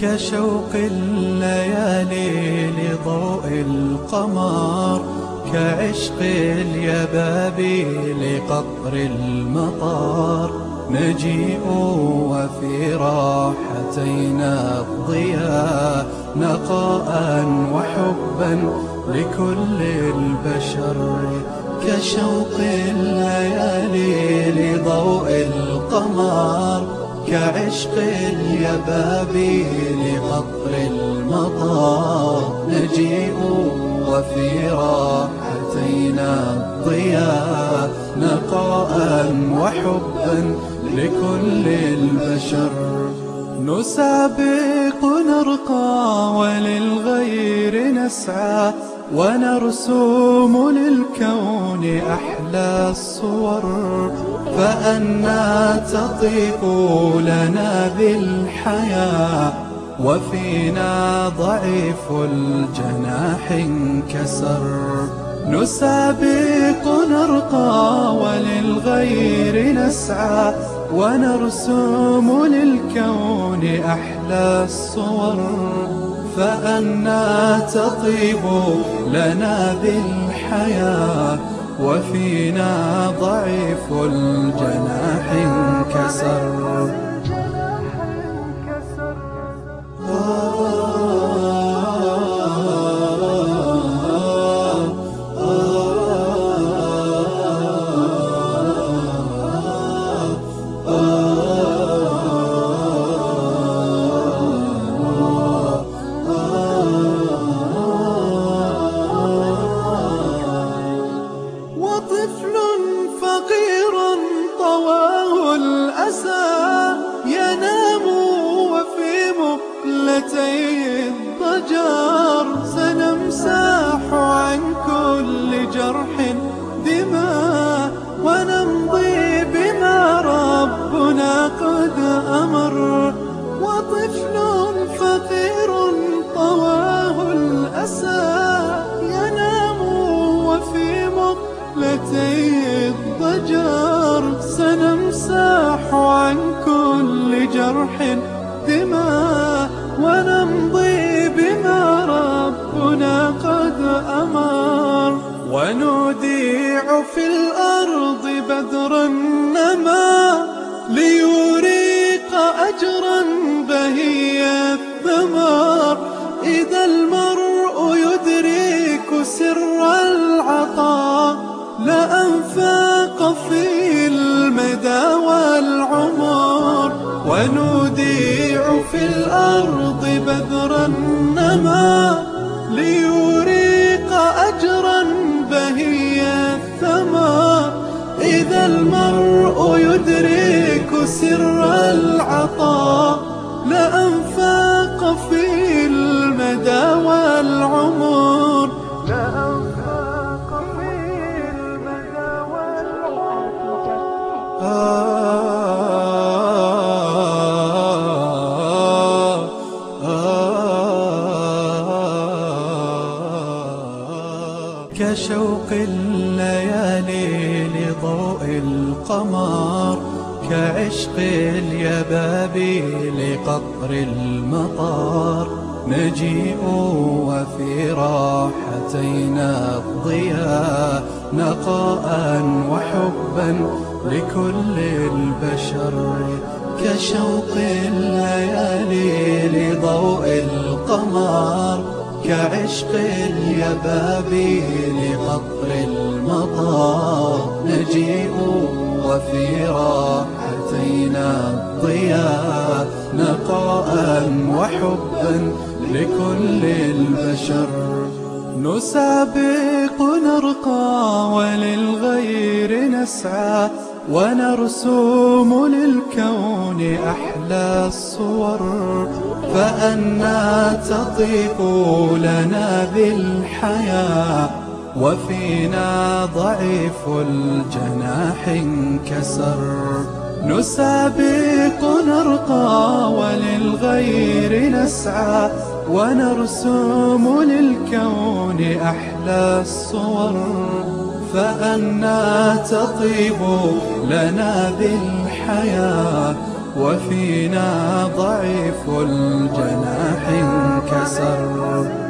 كشوق الليالي لضوء القمر، كعشق اليبابي لقطر المطار. نجيء وفي راحتينا الضياء، نقاء وحبا لكل البشر. كشوق الليالي لضوء القمر، كعشق اليبابي لقطر المطار. نجيء وفي راحتينا الضياء، نقاء وحبا لكل البشر. نسابق نرقى وللغير نسعى، ونرسم للكون أحلى الصور. فأنى تطيب لنا بالحياة، وفينا ضعيف الجناح انكسر. نسابق نرقى وللغير نسعى، ونرسم للكون أحلى الصور. فأنى تطيب لنا بالحياة، وفينا ضعيف الجناح انكسر. وطفل فقير طواه الأسى، ينام وفي مقلتيه الضجر. سنمسح عن كل جرح دماء، ونمضي بما ربنا قد أمر. وطفل فقير طواه الأسى، ينام وفي مقلتيه الضجر. سنمسح عن كل جرح دماء، ونمضي بما ربنا قد أمر. ونوديع في الأرض بدر النما، ليريق أجرا بهي الثمر. إذا المرء يدرك سر العطاء، لأنفاق في المدى والعمر. ونوديع في الأرض بذر النما، ليريق أجرا بهي الثمر. إذا المرء يدرك سر العطاء، لأنفاق في المدى والعمر. لأنفاق في المدى والعمر. كشوق الليالي لضوء القمر، كعشق اليبابي لقطر المطار. نجيء وفي راحتينا الضياء، نقاء وحبا لكل البشر. كشوق الليالي لضوء القمر، كعشق اليبابي لقطر المطار. نجيء وفي راحتينا الضياء، نقاء وحبا لكل البشر. نسابق نرقى وللغير نسعى، ونرسم للكون أحلى الصور. فأنى تطيب لنا بالحياة، وفينا ضعيف الجناح انكسر. نسابق نرقى وللغير نسعى، ونرسم للكون أحلى الصور. فأنى تطيب لنا بالحياة، وفينا ضعيف الجناح انكسر.